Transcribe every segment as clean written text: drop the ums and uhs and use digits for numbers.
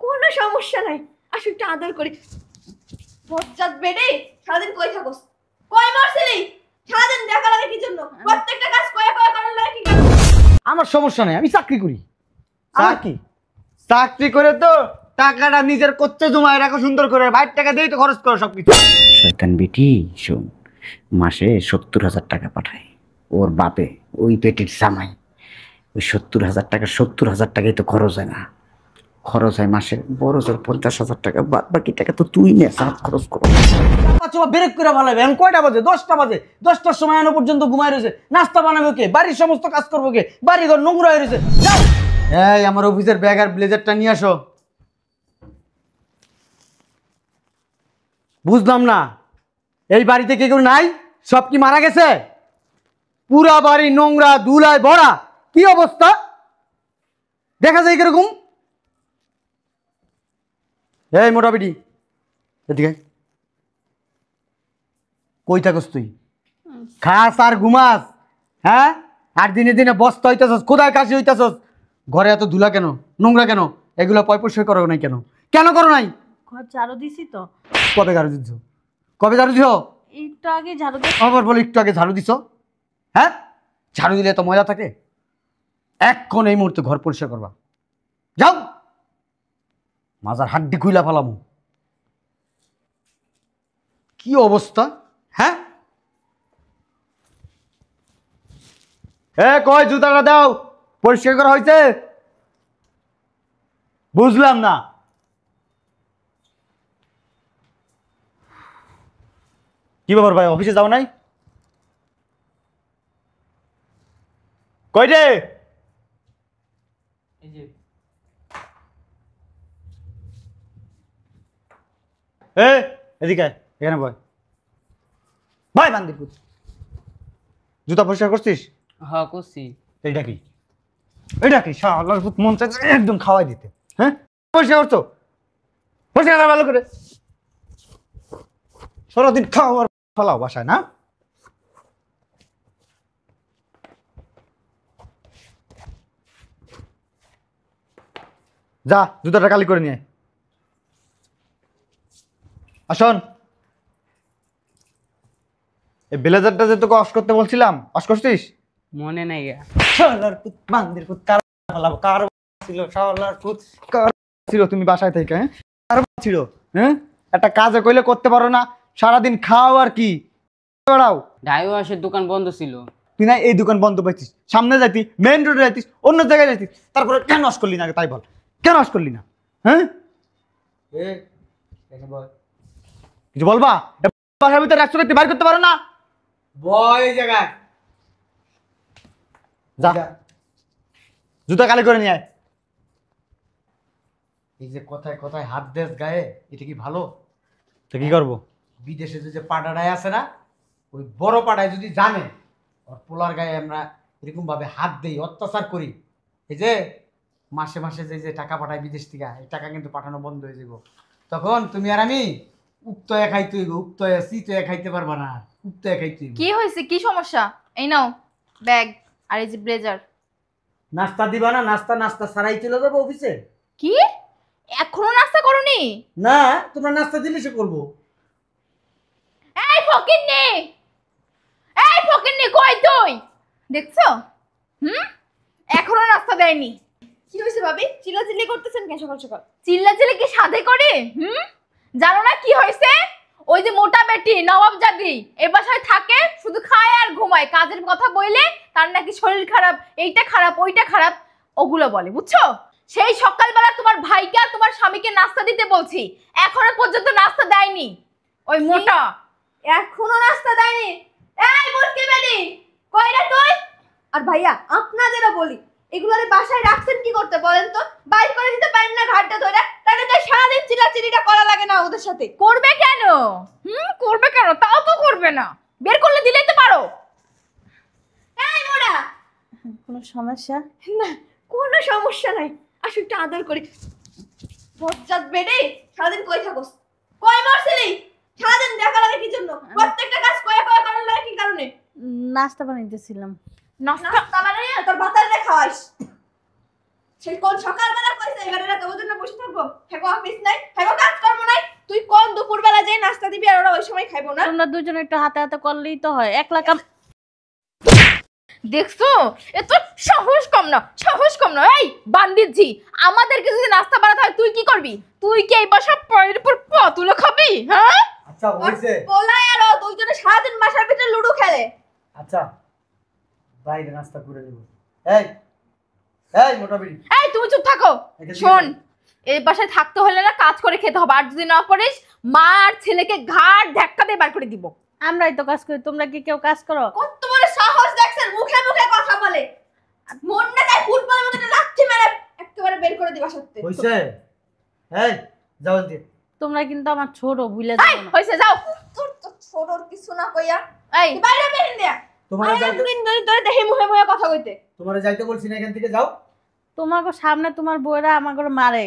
কোনো সমস্যা নাই, আসো একটু আদর করি। বজ্জাত বেডে সারাদিন কই থাকোস? কই মরছিলি? সারাদিন দেখা লাগে কি জন্য? প্রত্যেকটা কাজ কয়া কয়া করার লাগে কি কারণ? আমার সমস্যা নাই, আমি চাকরি করি। আর কি চাকরি করে তো টাকাটা নিজের করতে জমায় রাখো সুন্দর করে, বাইর টাকা দিয়ে তো খরচ করো সবকিছু। শয়তান বেটি শোন, মাসে 70,000 টাকা পাঠায় ওর বাপে, ওই পেটির জামাই। ওই 70,000 টাকা, 70,000 টাকাই তো খরচ হয় না। খরচ হয় মাসে বড় জোর 50,000 টাকা। বাদ বাকি টাকা তো তুই নে, সাত খরচ করো। চাপা ব্রেক করে ভালাবে। এখন কয়টা বাজে? 10টা বাজে। 10টার সময় এনো পর্যন্ত ঘুমাই রয়েছে। নাস্তা বানাবে কে? বাড়ির সমস্ত কাজ করবো কে? বাড়ি ঘর নোংরা হয়ে রয়েছে। যাও। এই আমার অফিসের ব্যাগ আর ব্লেজারটা নিয়ে আসো। বুঝলাম না, এই বাড়িতে কে কেউ নাই? সব কি মারা গেছে? পুরা বাড়ি নোংরা ধুলায় ভরা। কি অবস্থা দেখা যায় কিরকম? এই মোটা বেটি, এদিকে কই থাকস তুই? খাস আর ঘুমাস, হ্যাঁ? আর দিনে দিনে বস্তা হইতেছস, কোথায় কাশি হইতেছস। ঘরে এত ধুলা কেন, নোংরা কেন? এগুলো পরিষ্কার করো নাই কেন? কেন করো নাই? ঘর ঝাড়ু দিছি তো। কবে ঝাড়ু দিচ্ছ? কবে ঝাড়ু দিছ? একটু আগে ঝাড়ু দিয়ে আবার বলে একটু আগে ঝাড়ু দিছ। হ্যাঁ, ঝাড়ু দিলে তো মজা থাকে। এক্ষণ এই মুহূর্তে ঘর পরিষ্কার করবা। যাও, মাজার হাড্ডি খুইলা ফেলামু। কি অবস্থা, হ্যাঁ? কয় জুতাটা দাও, পরিষ্কার করা হয়েছে? বুঝলাম না। কি ব্যাপার ভাই, অফিসে যাও নাই? কই রে? এদিকে আয়, এখানে বয়। ভাই বান্দির পুত, জুতা পরিষ্কার করছিস? হ্যাঁ করছি। এইটা কি? এটা কি শালার পুত, মন চাইছে একদম খাওয়াই দিতে। হ্যাঁ, পরিষ্কার করছো? পরিষ্কার কর ভালো করে। সারাদিন খাওয়ার ফলাও বাসায় না? যা জুতাটা কালি করে নিয়ে আসুন। এই ব্লেজারটা যে তোকে ওয়াশ করতে বলছিলাম, ওয়াশ করছিস? মনে নাই গা। শালার পুত, বান্দির পুত, কার ফলাবো? কার ছিল শালার পুত? কার ছিল তুমি বাসায় থেকে? হ্যাঁ, কার ছিল? হ্যাঁ, একটা কাজে কইলে করতে পারো না, সারাদিন খাও আর কি বেড়াও। ঢাই ওয়াশের দোকান বন্ধ ছিল। তুই না এই দোকান বন্ধ পাইছিস, সামনে যাইতি, মেইন রোডে যাইতিস, অন্য জায়গায় যাইতিস, তারপরে কেন ওয়াশ করলি না? তাই বল, কেন ওয়াশ করলি না? হ্যাঁ, কিছু বলবা? বাসার ভিতরে একশো ব্যক্তি বাইর করতে পারো না? বয় জায়গায় যা জুতা কালি করে নিয়ে আয়। এই যে কথায় কথায় হাত দেশ গায়ে, এটা কি ভালো? তো কি করবো? বিদেশে যে পাড়াটায় আছে না, ওই বড় পাড়ায় যদি জানে ওর পোলার গায়ে আমরা এরকম ভাবে হাত দেই, অত্যাচার করি, এই যে মাসে মাসে যে যে টাকা পাঠায় বিদেশ থেকে, এই টাকা কিন্তু পাঠানো বন্ধ হয়ে যাব। তখন তুমি আর আমি উক্তয়া খাইতে হইব, উক্তয়া চিতয়া খাইতে পারবা না, উক্তয়া খাইতে হইব। কি হয়েছে? কি সমস্যা? এই নাও ব্যাগ আর এই যে ব্লেজার। নাস্তা দিবা না? নাস্তা নাস্তা ছাড়াই চলে যাবো অফিসে? কি এখনো নাস্তা করনি? না, তোমরা নাস্তা দিলে সে করবো। এই ফকিন্নি, এই ফকিন্নি, কই তুই? দেখছো? এখনো নাস্তা দেয়নি। কি হয়েছে ভাবি? চিল্লাচিল্লি করতেছেন কেন সকাল সকাল? চিল্লাচিল্লি কি সাধে করে? জানো না কি হয়েছে? ওই যে মোটা বেটি নবাবজাদি এই বাসায় থাকে, শুধু খায় আর ঘুমায়, কাজের কথা বললে তার নাকি শরীর খারাপ, এইটা খারাপ ওইটা খারাপ ওগুলো বলে, বুঝছো? সেই সকালবেলা তোমার ভাইকে আর তোমার স্বামীকে নাস্তা দিতে বলছি, এখনো পর্যন্ত নাস্তা দেয়নি ওই মোটা। এখনো নাস্তা দেয়নি? এই মুরকি বেটি, কই রে তুই? আর ভাইয়া আপনাদেরও বলি, এগুলোরে বাসায় রাখছেন কি করতে বলেন তো? বাইর করে দিতে পারেন না ঘাটটা ধরে? তাহলে তো সারাদিন চিল্লাচিল্লিটা করা লাগে না ওদের সাথে। করবে কেন? করবে কেন? তাও তো করবে না, বের করলে দিলেই তো পারো। এই মোড়া, কোনো সমস্যা? না, কোনো সমস্যা নাই, আসো একটু আদর করি। বজ্জাত বেডে সারাদিন কই থাকোস? কই মরছিলি? সারাদিন দেখা লাগে কি জন্য? প্রত্যেকটা কাজ কয়া কয়া করার লাগে কি কারণে? নাস্তা বানাইতেছিলাম। নাস্তা বানাইয়া তোর বাতারে খাওয়াইস। সেই কোন সকালবেলা কইছে এবারে রাতে ওদের না বসে থাকবো, হ্যাগো অফিস নাই, হ্যাগো কাজ করবো নাই, তুই কোন দুপুরবেলা যাই নাস্তা দিবি আর ওরা ওই সময় খাইবো না? তোমরা দুজনে একটু হাতে হাতে করলেই তো হয়, একলা কাম। দেখছো এত সাহস কম না, সাহস কম না। এই বান্দিজি, আমাদেরকে যদি নাস্তা বানাতে হয় তুই কি করবি? তুই কি এই বাসা পায়ের উপর পা তুলে খাবি? হ্যাঁ, আচ্ছা হইছে। পোলাই আর ও দুইজনে সারাদিন বাসার ভিতরে লুডো খেলে। আচ্ছা বাইরে নাস্তা করে নেব। এই এই মোটা বিড়ি, এই তুমি চুপ থাকো। এখান থেকে শোন, যাও। এই বাসায় থাকতে হলে না কাজ করে খেতে হবে, আর যদি না পারিস মা আর ছেলেকে ঘাড় ধাক্কা দিয়ে বার করে দিব। আমরাই তো কাজ করি, তোমরা কি কেউ কাজ করো? কত বড় সাহস দেখছেন, মুখে মুখে কথা বলে। মন না চাই ফুটবলের মতো একটা লাথি মেরে একেবারে বের করে দিবা সত্যি। হইছে। এই যাও এদিকে। তোমরা কিন্তু আমার ছোট, ভুলে এই যাও না। হইছে, যাও। তোর তো ছোটর কিছু না কইয়া এই বাইরে বের দিয়া। তোমারে যাইতে দিন ধরে দেখি মুখে মুখে কথা কইতে। তোমারে যাইতে বলছি না, এখান থেকে যাও। তোমাকে সামনে তোমার বউরা আমাকে মারে।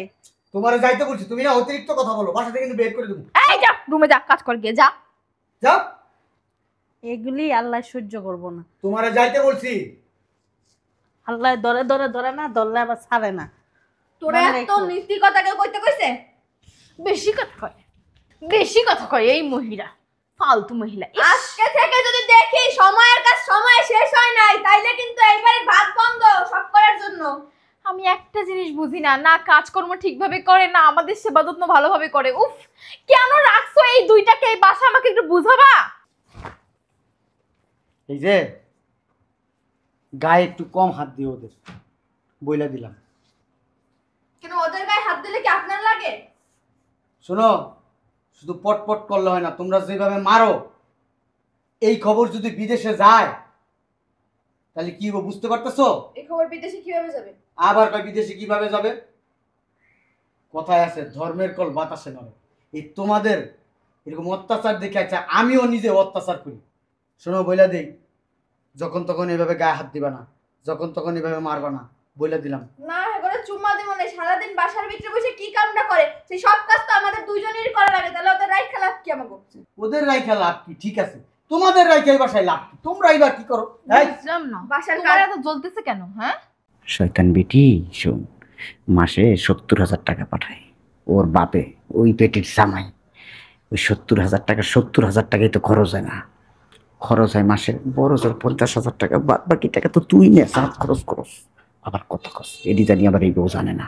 তোমারে যাইতে বলছি, তুমি না অতিরিক্ত কথা বলো, বাসা থেকে কিন্তু বের করে দেবো। এই যা রুমে যা, কাজ কর গিয়ে যা। যাও। এগুলি আল্লাহ সহ্য করবো না। তোমারে যাইতে বলছি। আল্লাহ ধরে ধরে ধরে না, ধরলে আবার ছাড়ে না। তোরা মনে এত রেখো। নীতি কথা কেউ কইতে কইছে? বেশি কথা কয়, বেশি কথা কয় এই মহিলা, ফালতু মহিলা। আজকে থেকে যদি দেখি সময়ের কাজ সময় শেষ হয় নাই, তাইলে কিন্তু এইবারে ভাত বন্ধ সব করার জন্য। আমি একটা জিনিস বুঝি না, না কাজকর্ম ঠিকভাবে করে, না আমাদের সেবা যত্ন ভালোভাবে করে। উফ, কেন রাখছো এই দুইটাকে এই বাসা? আমাকে একটু বুঝাবা? এই যে গায়ে একটু কম হাত দিও ওদের, বইলা দিলাম। কেন ওদের গায়ে হাত দিলে কি আপনার লাগে? শোনো, শুধু পটপট করলে হয় না, তোমরা যেভাবে মারো, এই খবর যদি বিদেশে যায় তাহলে কি হবে বুঝতে পারতেছো? এই খবর বিদেশে কিভাবে যাবে? আবার কয় বিদেশে কিভাবে যাবে? কথায় আছে ধর্মের কল বাতাসে নড়ে। এই তোমাদের এরকম অত্যাচার দেখে আছে, আমিও নিজে অত্যাচার করি। শোনো বইলা দেই, যখন তখন এভাবে গায়ে হাত দিবা না, যখন তখন এভাবে মারবা না, বইলা দিলাম। না এবারে চুম্মা দিব না, সারাদিন বাসার ভিতরে বসে কি কামটা করে, সেই সব কাজ তো আমাদের দুইজনেরই করা লাগে, তাহলে ওদের রাইট খেলা কি আমাকে? ওদের রাইখা লাভ কি? ঠিক আছে, তোমাদের রাইখা এই বাসায় লাভ কি? তোমরা এবার কি করো? এই বুঝলাম না বাসার কাজ এত জ্বলতেছে কেন? হ্যাঁ, শয়তান বেটি, শোন, মাসে 70,000 টাকা পাঠায় ওর বাপে, ওই পেটের জামাই। ওই 70,000 টাকা, 70,000 টাকাই তো খরচ হয় না। খরচ হয় মাসে বড় জোর 50,000 টাকা, বাদ বাকি টাকা তো তুই নে, সাত খরচ করস। আবার কত খরচ এটি জানি, আবার এই বউ জানে না।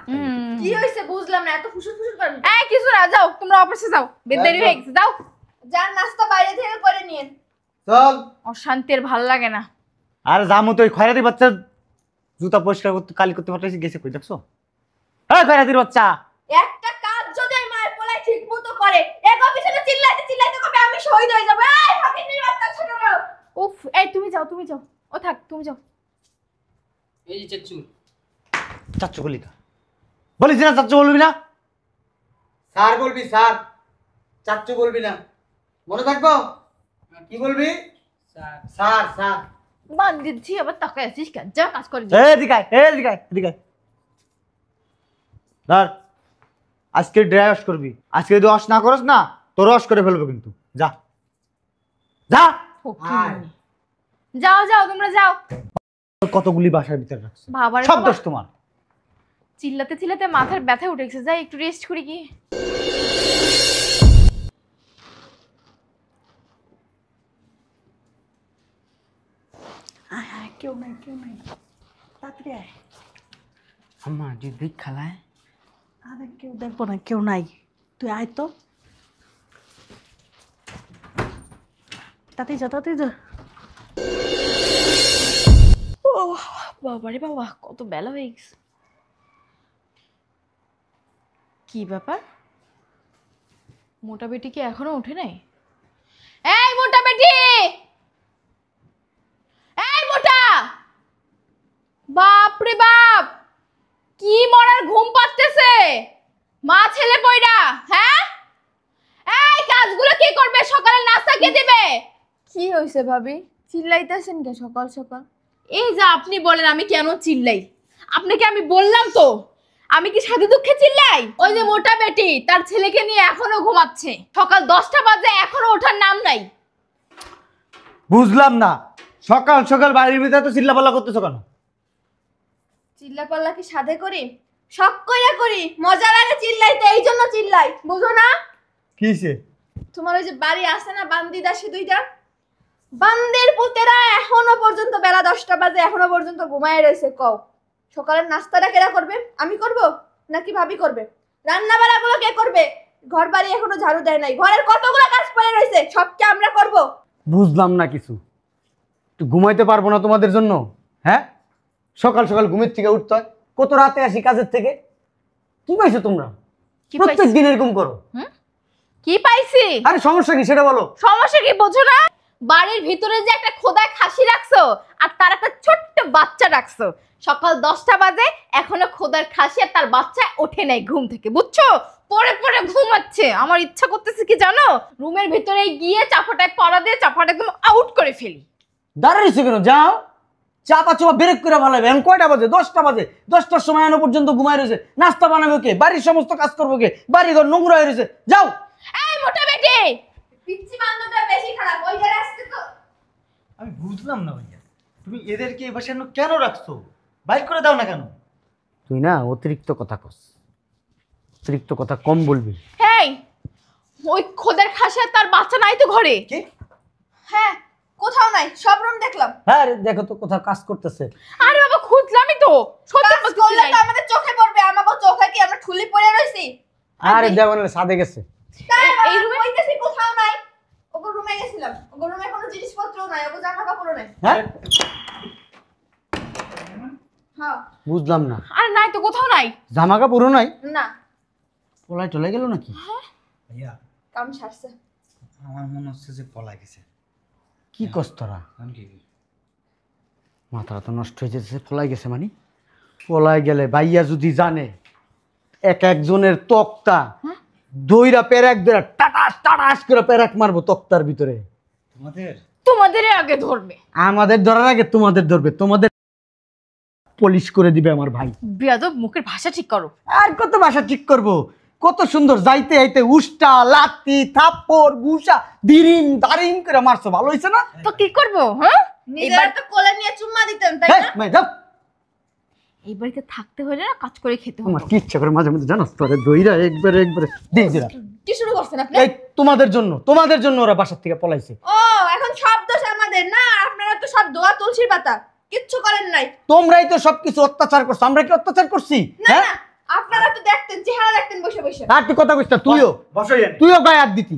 কি হইছে বুঝলাম না, এত ফুসুর ফুসুর করেন। এই কিছু না, যাও তোমরা অফিসে যাও, দেরি হয়ে গেছে, যাও। যার নাস্তা বাইরে থেকে করে নিয়েন। চল। অশান্তির ভাল লাগে না। আর জামু তো ওই খয়রাতি বাচ্চা জুতা পরিষ্কার করতে, কালি করতে পারতেছি, গেছে কই দেখছো? হ্যাঁ খয়রাতির বাচ্চা। একটা কাজ যদি এই মায়ের পোলাই ঠিকমতো করে, এক অফিসে চিল্লাইতে চিল্লাইতে কবে আমি শহীদ হয়ে যাব। এই ফকিন্নির বাচ্চা ছোটরা। উফ, এই তুমি যাও, তুমি যাও। ও থাক, তুমি যাও। এই যে চাচু, চাচ্চু বলি না, বলিস না চাচ্চু বলবি না। স্যার বলবি, স্যার, চাচ্চু বলবি না, মনে থাকবো। কি বলবি? স্যার। Sir, sir. বান্দিজি আবার তাকায় আছিস কেন? যা কাজ করে। এদিকায় এদিকায় এদিকায় ধর, আজকে ড্রাই ওয়াশ করবি। আজকে যদি ওয়াশ না করস না, তোর ওয়াশ করে ফেলবো কিন্তু। যা যা। ফকিন্নি। যাও যাও, তোমরা যাও। কতগুলি বাসার ভিতরে রাখছে, বাবারে সব বাবা, দোষ তোমার। চিল্লাতে চিল্লাতে মাথার ব্যথা উঠে গেছে, যাই একটু রেস্ট করি কি। কেউ নাই, কেউ নাই, তাড়াতাড়ি আয়। আম্মা যদি দেখ খালায়। আরে কেউ দেখবো না, কেউ নাই, তুই আয় তো। তাতেই যা, তাতেই যা। ও বাবারে বাবা, কত বেলা হয়ে গেছে। কি ব্যাপার, মোটা বেটি কি এখনো উঠে নাই? এই মোটা বেটি, এই মোটা, বাপ রে বাপ, কি মরার ঘুম পাচ্ছে মা ছেলে পয়রা। হ্যাঁ, এই কাজগুলো কে করবে? সকালে নাস্তা কে দিবে? কি হইছে ভাবি, চিল্লাইতেছেন কে সকাল সকাল? এই যে আপনি বলেন আমি কেন চিল্লাই? আপনাকে আমি বললাম তো, আমি কি সাধু দুঃখে চিল্লাই? ওই যে মোটা বেটি তার ছেলেকে নিয়ে এখনো ঘুমাচ্ছে, সকাল 10টা বাজে এখনো ওঠার নাম নাই। বুঝলাম না, সকাল সকাল বাড়ির ভিতরে তো চিল্লাপাল্লা করতেছো কেন? চিল্লা পাল্লা কি সাধে করি? শখ কইরা করি, মজা লাগে চিল্লাইতে, এই জন্য চিল্লাই, বুঝো না? কিসে? তোমার ওই যে বাড়ি আছে না বান্দি দাসী দুইটা, বান্দির পুতেরা এখনো পর্যন্ত বেলা 10টা বাজে এখনো পর্যন্ত ঘুমায় রয়েছে। কও সকালের নাস্তাটা কেরা করবে? আমি করব নাকি ভাবি করবে? রান্না বাড়াগুলো কে করবে? ঘর বাড়ি এখনো ঝাড়ু দেয় নাই, ঘরের কতগুলো কাজ পড়ে রয়েছে, সব কি আমরা করব? বুঝলাম না কিছু। একটু ঘুমাইতে পারবো না তোমাদের জন্য? হ্যাঁ, সকাল সকাল ঘুমের থেকে উঠতে হয়, কত রাতে আসি কাজের থেকে। কি পাইছো তোমরা? কি প্রত্যেক পাইছি? দিন এরকম করো। কি পাইছি? আরে সমস্যা কি সেটা বলো। সমস্যা কি বোঝো না? বাড়ির ভিতরে যে একটা খোদায় খাসি রাখছো আর তার একটা ছোট্ট বাচ্চা রাখছো, সকাল 10টা বাজে এখনো খোদার খাসি আর তার বাচ্চা ওঠে নাই ঘুম থেকে, বুঝছো? পরে পরে ঘুমাচ্ছে। আমার ইচ্ছা করতেছে কি জানো, রুমের ভিতরে গিয়ে চাপাটায় পড়া দিয়ে চাপাটা একদম আউট করে ফেলি। দাঁড়াইছো কেন? যাও, চাপা চোপা ব্রেক করে ভালো। এখন কয়টা বাজে? 10টা বাজে। 10টার সময় এনো পর্যন্ত ঘুমাই রয়েছে। নাস্তা বানাবো কে? বাড়ির সমস্ত কাজ করবো কে? বাড়ি ঘর নোংরা হয়ে রয়েছে। যাও। এই মোটা বেটি, পিচ্চি বান্ধবটা বেশি খারাপ, ওই জায়গায় আসছে তো। আমি বুঝলাম না ভাইয়া, তুমি এদেরকে এই বাসায় কেন রাখছো? বাইর করে দাও না কেন? তুই না অতিরিক্ত কথা কস, অতিরিক্ত কথা কম বলবি। এই ওই খোদার খাসি আর তার বাচ্চা নাই তো ঘরে? কি? হ্যাঁ, কোথাও নাই, সব রুম দেখলাম। হ্যাঁ রে, দেখো তো কোথাও কাজ করতেছে। আরে বাবা খুঁজলামই তো, সত্যি কাজ করলে তো আমাদের চোখে পড়বে, আমাকে চোখে কি আমরা ঠুলি পড়ে রইছি? আরে দেওয়ালে সাদে গেছে। এই রুমে কইতেছি কোথাও নাই। ওগো রুমে গেছিলাম, ওগো রুমে কোনো জিনিসপত্রও নাই, ওগো জামা কাপড়ও নাই। হ্যাঁ, হ্যাঁ বুঝলাম না। আরে নাই তো, কোথাও নাই। জামা কাপড়ও নাই? না, পলায় চলে গেল নাকি? ভাইয়া কাম সারছে। আমার মনে হচ্ছে যে পলা গেছে। কি কস তোরা? কি মাথাটা তো নষ্ট হয়ে যেতেছে। পলাই গেছে মানে? পলাই গেলে ভাইয়া যদি জানে, এক একজনের তক্তা দইরা পেরাক দইরা টাটাস টাটাস করে পেরাক মারবো তক্তার ভিতরে। তোমাদের তোমাদের আগে ধরবে। আমাদের ধরার আগে তোমাদের ধরবে, তোমাদের পলিশ করে দিবে আমার ভাই। বেয়াদব, মুখের ভাষা ঠিক করো। আর কত ভাষা ঠিক করব? কত সুন্দর যাইতে যাইতে উষ্টা লাত্তি থাপ্পড় ঘুষা দিরিং দারিং করে মারছো, ভালো হইছে না? তো কি করব? হ্যাঁ, নিজেরা তো কোলে নিয়ে চুম্মা দিতেন, তাই হেই, না? মেয়ে যাও। এই বাড়িতে থাকতে হলে না কাজ করে খেতে হবে। আমার কি ইচ্ছা করে মাঝে মধ্যে জানাস তোরে দইরা একবারে একবারে দিয়ে দিলা। কি শুরু করছেন আপনি? এই তোমাদের জন্য ওরা বাসার থেকে পলাইছে। ও এখন সব দোষ আমাদের না? আপনারা তো সব দোয়া তুলসীর পাতা, কিচ্ছু করেন নাই। তোমরাই তো সবকিছু অত্যাচার করছো, আমরা কি অত্যাচার করছি? না হ্যাঁ, না, আপনারা তো দেখতেন, চেহারা দেখতেন বসে বসে। আর তুই কথা কইছ না? তুইও গায়ে হাত দিতি।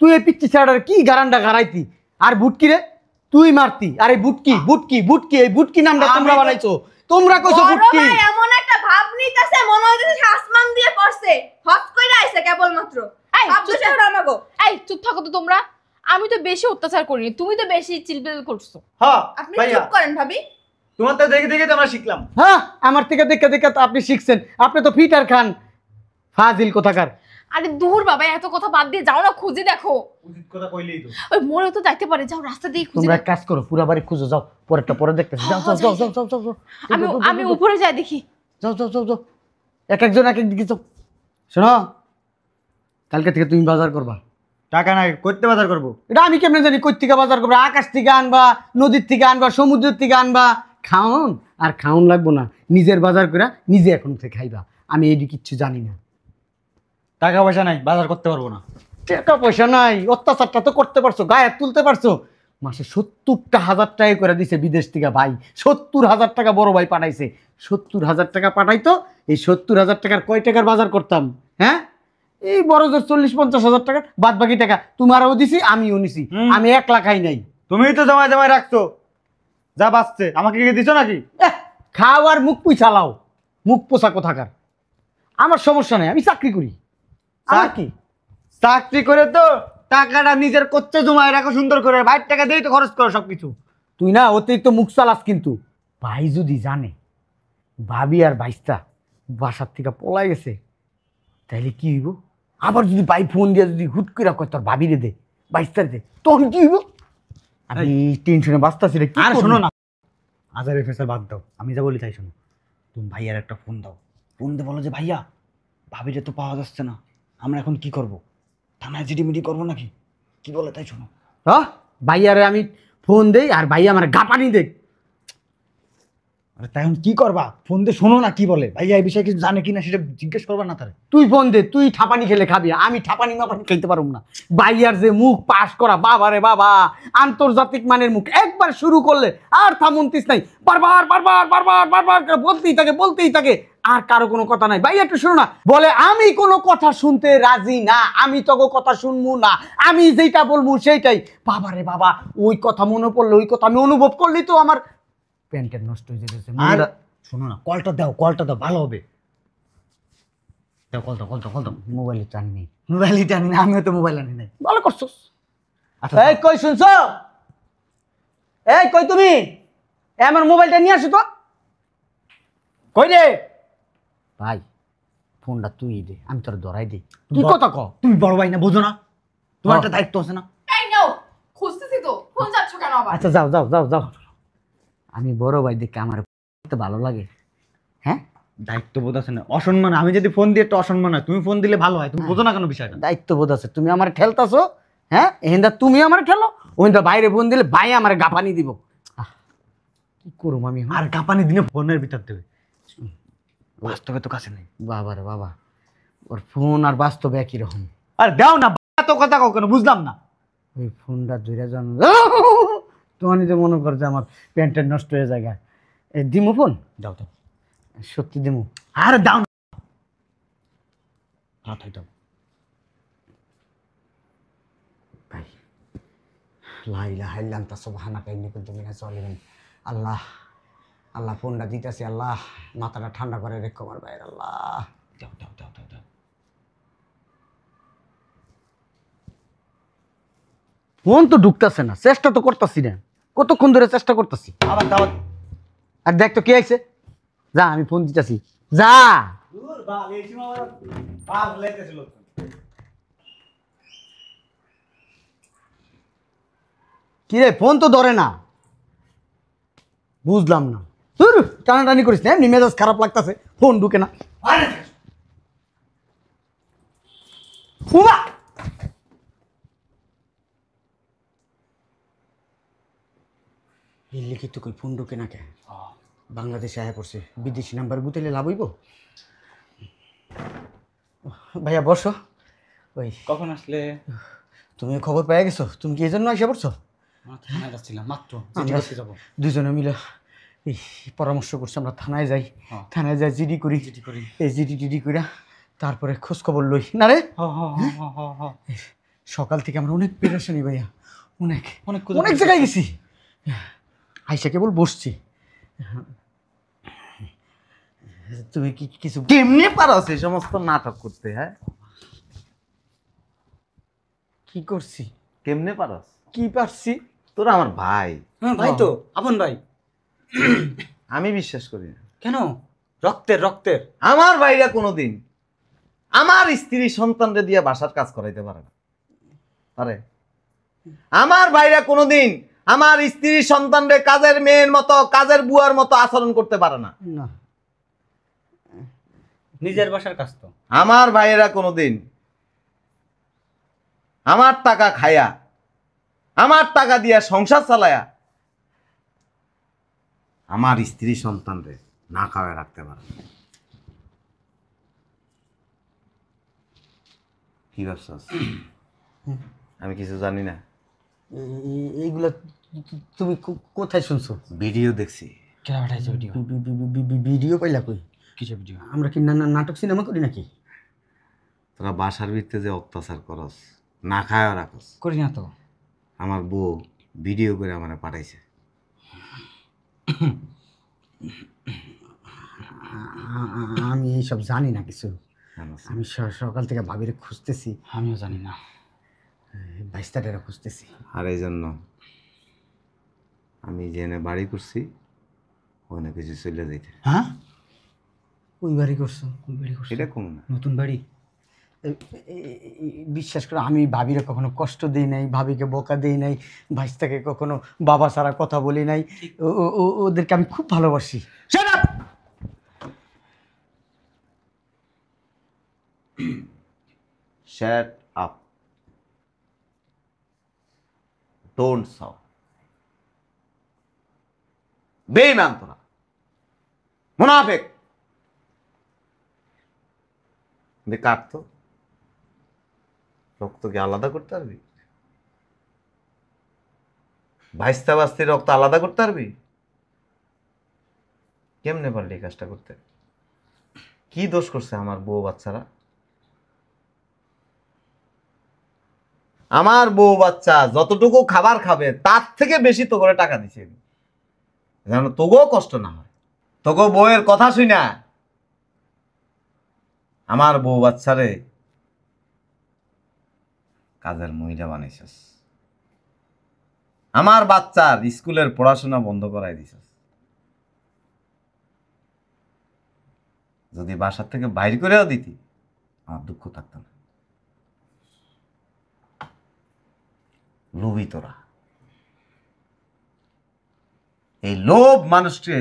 তুই এই পিচ্চি ছেড়ার কি গারান্ডা গারাইতি, আর বুটকি রে তুই মারতি। আর এই বুটকি বুটকি বুটকি এই বুটকি নামটা তোমরা বানাইছো, তোমরা কইছো বড় বুটকি। ভাই এমন একটা ভাব নিতেছে, মনে হইতেছে আসমান দিয়ে পড়ছে, হজ কইরা আইছে কেবলমাত্র। এই, সব চুপ দোষ থাক। আমাগো। এই চুপ থাকো তো তোমরা। আমি তো বেশি অত্যাচার করিনি, তুমি তো বেশি চিলবিল করছো। হ্যাঁ আপনি ভাইয়া, চুপ করেন ভাবি। তোমার তো দেখে দেখে তো আমরা শিখলাম। হ্যাঁ, আমার থেকে দেখে দেখে তো আপনি শিখছেন। আপনি তো ফিটার খান, ফাজিল কোথাকার। আরে দূর বাবা, এত কথা বাদ দিয়ে যাও না, খুঁজে দেখো। উচিত কথা কইলেই তো। ওই মোড়ে তো যাইতে পারে, যাও রাস্তা দিয়ে খুঁজে তোমরা এক দেখো। কাজ করো, পুরো বাড়ি খুঁজো, যাও পরেরটা পরে দেখতেছি। যাও যাও যাও যাও যাও যাও যাও আমি আমি উপরে যাই দেখি। যাও যাও যাও যাও, এক একজন এক এক দিকে যাও। শোনো, কালকে থেকে তুমি বাজার করবা। টাকা নাই, করতে বাজার করবো। এটা আমি কেমনে জানি কই থেকে বাজার করবো? আকাশ থেকে আনবা, নদীর থেকে আনবা, সমুদ্রের থেকে আনবা। খাওন আর খাওন লাগবো না, নিজের বাজার করে নিজে এখন থেকে খাইবা। আমি এটি কিচ্ছু জানি না। টাকা পয়সা নাই, বাজার করতে পারবো না। টাকা পয়সা নাই, অত্যাচারটা তো করতে পারছো, গায়ে হাত তুলতে পারছো। মাসে 70,000 টাকা করে দিছে বিদেশ থেকে ভাই। 70,000 টাকা বড় ভাই পাঠাইছে। 70,000 টাকা পাঠাইতো, এই 70,000 টাকার কয় টাকার বাজার করতাম? হ্যাঁ, এই বড় জোর 40-50,000 টাকা। বাদ বাকি টাকা তোমারও দিছি, আমিও নিছি। আমি 1 লাখ খাই নাই। তুমিই তো জমায় জমায় রাখছো, যা বাঁচছে। আমাকে কি দিছো নাকি? খাও আর মুখ পুইছালাও, মুখ পোষা কোথাকার। আমার সমস্যা নেই, আমি চাকরি করি। আর কি? চাকরি করে তো টাকাটা নিজের করতে জমায় রাখো সুন্দর করে, বাইরের টাকা দিয়েই তো খরচ করো সবকিছু। তুই না অতিরিক্ত মুখ চালাস কিন্তু। ভাই যদি জানে ভাবি আর ভাইস্তা বাসার থেকে পলাই গেছে, তাহলে কি হইব? আবার যদি ভাই ফোন দিয়ে যদি হুট করে কয় তোর ভাবিরে দে, ভাইস্তারে দে, তখন কি হইব? আমি টেনশনে বাঁচতাছি রে। আর শোনো না, আজারের ফেসার বাদ দাও, আমি যা বলি তাই শোনো। তুমি ভাইয়ার একটা ফোন দাও, ফোন দিয়ে বলো যে ভাইয়া ভাবিরে তো পাওয়া যাচ্ছে না, আমরা এখন কি করব? থানায় জিডিমিডি করবো নাকি? কি বলে তাই শোনো। হ্যাঁ, ভাইয়ারে আমি ফোন দেই আর ভাই আমার গাপানি দেখ। আরে তাই এখন কি করবা? ফোন দিয়ে শোনো না কি বলে ভাইয়া, এই বিষয়ে কিছু জানে কিনা সেটা জিজ্ঞেস করবা না তারে? তুই ফোন দে, তুই ঠাপানি খেলে খাবি, আমি ঠাপানি মাপানি খেলতে পারবো না। বাইয়ার যে মুখ পাশ করা, বাবা রে বাবা, আন্তর্জাতিক মানের মুখ। একবার শুরু করলে আর থামন্তিস নাই, বারবার বারবার বারবার বারবার করে বলতেই থাকে, আর কারো কোনো কথা নাই। ভাই একটু শোনো না, বলে আমি কোনো কথা শুনতে রাজি না, আমি তোকে কথা শুনবো না, আমি যেটা বলবো সেইটাই। বাবা রে বাবা, ওই কথা মনে পড়লে, ওই কথা আমি অনুভব করলেই তো আমার প্যান্টের নষ্ট হয়ে যেতেছে। আর শোনো না, কলটা দাও ভালো হবে। দাও, কল দাও। মোবাইলে চান নেই। মোবাইলই জানি না, আমিও তো মোবাইল আনি নাই। ভালো করছোস। আচ্ছা এই কই শুনছো? এই কই তুমি? আমার মোবাইলটা নিয়ে আসো তো। কই রে ভাই? ফোনটা তুই দে, আমি তোর ধরাই দিই। কি কথা ক? তুমি বড় ভাই না, বোঝো না? তোমার হ্যাঁ। একটা দায়িত্ব আছে না? এই নাও, খুঁজতেছি তো, ফোন যাচ্ছ কেন আবার? আচ্ছা যাও। আমি বড় ভাই দেখে আমার তো ভালো লাগে। হ্যাঁ, দায়িত্ববোধ আছে না? অসম্মান, আমি যদি ফোন দিয়ে একটা অসম্মান হয়, তুমি ফোন দিলে ভালো হয়। তুমি বোঝো না কেন বিষয়টা? দায়িত্ববোধ আছে। তুমি আমার ঠেলতাছো, হ্যাঁ? এহিন্দা তুমি আমার ঠেলো, ওহিন্দা বাইরে ফোন দিলে ভাই আমার গাপানি দিব। কি করুম আমি? আর কাঁপানি দিনে ফোনের ভিতর দেবে, বাস্তবে তো কাছে নেই। বাবা রে বাবা, ওর ফোন আর বাস্তবে একই রকম। আর দাও না, তো কথা কাউ কেন বুঝলাম না। ওই ফোনটা ধরে যান, তোমার নিজে মনে কর যে আমার প্যান্টের নষ্ট হয়ে যায়। এই দিমু ফোন, দাও সত্যি দিমু। আর দাও না, দাও। ভাই, লা ইলাহা ইল্লা আনতা সুবহানাকা ইন্নী কুনতু মিনাজ জালিমিন। আল্লাহ ফোনটা দিতেছি, আল্লাহ মাথাটা ঠান্ডা করে রেখো আমার ভাইয়ের। আল্লাহ দাও। ফোন তো ঢুকতেছে না, চেষ্টা তো করতেছি না, কতক্ষণ ধরে চেষ্টা করতেছি। আবার দাও। আর দেখ তো কে আইছে, যা আমি ফোন দিতেছি, যা। কি রে, ফোন তো ধরে না, বুঝলাম না। টানাটানি করিস না, এমনি মেজাজ খারাপ লাগতেছে, ফোন ঢুকে না। লিখিত কই ফোন ঢুকে না কে? বাংলাদেশে আয়া পড়ছে, বিদেশি নাম্বার গুতেলে লাভ হইব? ভাইয়া বসো। ওই কখন আসলে? তুমি খবর পেয়ে গেছো? তুমি কি এই জন্য আসা পড়ছো? থানায় যাচ্ছিলাম মাত্র। দুজনে মিলে এই পরামর্শ করছি, আমরা থানায় যাই, থানায় যাই জিডি করি, এই জিডি কইরা তারপরে খোঁজ খবর লই না রে। সকাল থেকে আমরা অনেক পেরেশানি ভাইয়া, অনেক অনেক জায়গায় গেছি, আইসা কেবল বসছি। তুমি কি কিছু কেমনে পারো সেই সমস্ত নাটক করতে? হ্যাঁ, কি করছি? কেমনে পারো? কি পারছি? তোরা আমার ভাই। ভাই তো আপন ভাই। আমি বিশ্বাস করি না। কেন? রক্তের আমার ভাইরা কোনোদিন আমার স্ত্রী সন্তানরে দিয়ে বাসার কাজ করাইতে পারে না। পারে? আমার ভাইরা কোনোদিন আমার স্ত্রী সন্তানরে কাজের মেয়ের মতো, কাজের বুয়ার মতো আচরণ করতে পারে না। না, নিজের বাসার কাজ তো। আমার ভাইয়েরা কোনোদিন আমার টাকা খায়া, আমার টাকা দিয়া সংসার চালায়া আমার স্ত্রী সন্তানরে না খাওয়ায় রাখতে পারে না। কি ভাবছস আমি কিছু জানি না? এইগুলা তুমি কোথায় শুনছো? ভিডিও দেখছি। কে পাঠাইছে ভিডিও? ভিডিও পাইলা কই? কিসের ভিডিও? আমরা কি নাটক সিনেমা করি নাকি? তোরা বাসার ভিতরে যে অত্যাচার করস, না খাওয়া রাখস, করি না তো। আমার বউ ভিডিও করে আমার পাঠাইছে। আমি এইসব জানি না কিছু। আমি সকাল থেকে ভাবিরে খুঁজতেছি। আমিও জানি না। বাইস্তারেরা খুঁজতেছি। আর এই জন্য আমি জেনে বাড়ি করছি, ওখানে কিছু চলে যাইতে। হ্যাঁ, ওই বাড়ি করছো? ওই বাড়ি করছো? এটা কম না। নতুন বাড়ি। বিশ্বাস করো, আমি ভাবিরে কখনো কষ্ট দিই নাই, ভাবিকে বকা দিই নাই, ভাইস্তাকে কখনো বাবা ছাড়া কথা বলি নাই। ওদেরকে আমি খুব ভালোবাসি। Shut up! Shut up. Don't shout. বেঈমান তোরা। মুনাফিক কাটতো রক্ত কি আলাদা করতে পারবি? ভাইস্তা বাস্তির রক্ত আলাদা করতে পারবি? কেমনে পারলি এই কাজটা করতে? কি দোষ করছে আমার বউ বাচ্চারা? আমার বউ বাচ্চা যতটুকু খাবার খাবে তার থেকে বেশি তো করে টাকা দিছে, যেন তোগো কষ্ট না হয়। তোগো বউয়ের কথা শুনা আমার বউ বাচ্চারে কাজের মহিলা বানাইছস, আমার বাচ্চার স্কুলের পড়াশোনা বন্ধ করাই দিছস। যদি বাসার থেকে বাইর করেও দিতি আমার দুঃখ থাকতো না। লোভী তোরা, এই লোভ মানুষকে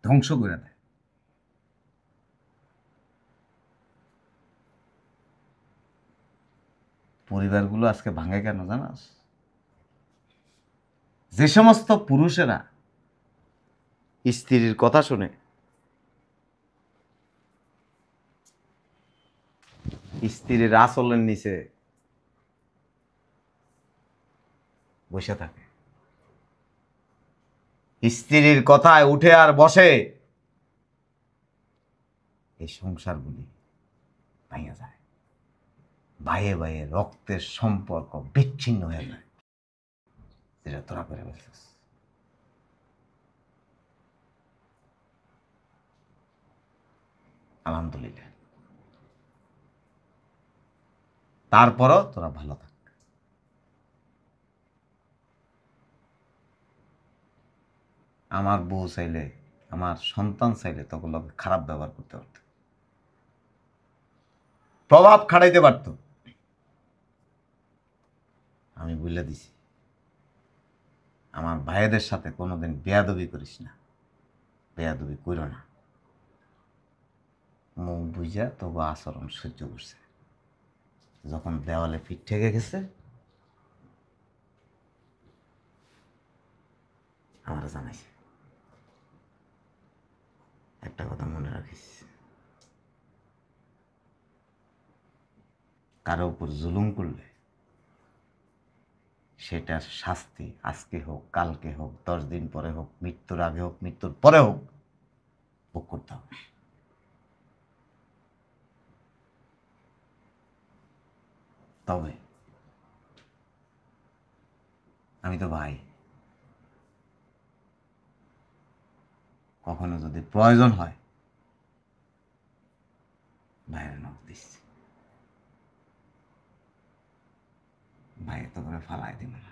ধ্বংস করে দেয়। পরিবারগুলো আজকে ভাঙে কেন জানাস? যে সমস্ত পুরুষেরা স্ত্রীর কথা শুনে স্ত্রীর আঁচলের নিচে বসে থাকে, স্ত্রীর কথায় উঠে আর বসে, এই সংসারগুলি ভেঙে যায়। ভাইয়ে ভাইয়ে রক্তের সম্পর্ক বিচ্ছিন্ন হয়ে যায়, যেটা তোরা করে বলছিস। আলহামদুলিল্লাহ, তারপরও তোরা ভালো থাক। আমার বউ চাইলে, আমার সন্তান চাইলে তগুলোকে খারাপ ব্যবহার করতে পারত, প্রভাব খাটাইতে পারত। আমি বলে দিছি, আমার ভাইদের সাথে কোনোদিন বেয়াদবি করিস না, বেয়াদবি করো না। মুখ বুঝা তবু আচরণ সহ্য করছে। যখন দেওয়ালে পিঠ ঠেকে গেছে আমার জানাইছে। একটা কথা মনে রাখিস, কারো উপর জুলুম করলে সেটার শাস্তি আজকে হোক, কালকে হোক, 10 দিন পরে হোক, মৃত্যুর আগে হোক, মৃত্যুর পরে হোক, ভোগ করতে হবে। তবে আমি তো ভাই, কখনো যদি প্রয়োজন হয় ভাইয়ের নখ দিচ্ছি, ভাইয়ের তো করে ফালাই দিব না।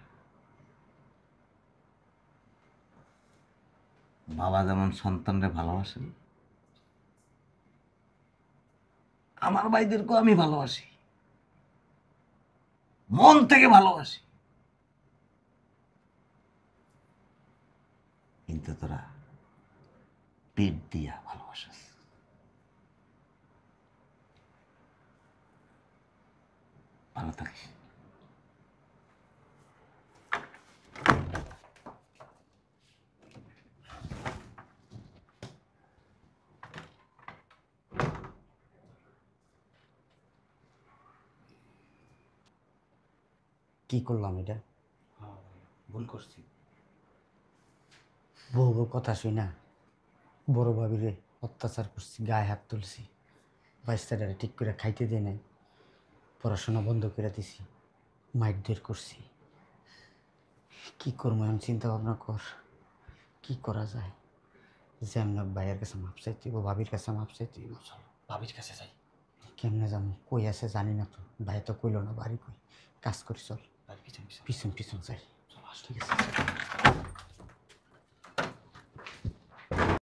বাবা যেমন সন্তানরে ভালোবাসেন, আমার ভাইদেরকেও আমি ভালোবাসি, মন থেকে ভালোবাসি। কিন্তু তোরা পেট দিয়া ভালোবাসিস। ভালো থাকিস। কি করলাম এটা? ভুল করছি। বউ কথা শুই না বড় ভাবিরে অত্যাচার করছি, গায়ে হাত তুলছি, বাচ্চাটারে ঠিক করে খাইতে দিই নাই, পড়াশোনা বন্ধ করে দিছি, মাইরদের করছি। কি করবো এখন চিন্তা ভাবনা কর, কি করা যায়? যেমন ভাইয়ের কাছে মাপ চাইতে, ও ভাবির কাছে মাপ চাইতে। চল ভাবির কাছে যাই। কেমনে যাবো? কই আছে জানি না তো, ভাই তো কইল না বাড়ি কই। কাজ করি, চল পিছন পিছন পিছন পিছন যাই। চল আস। ঠিক আছে।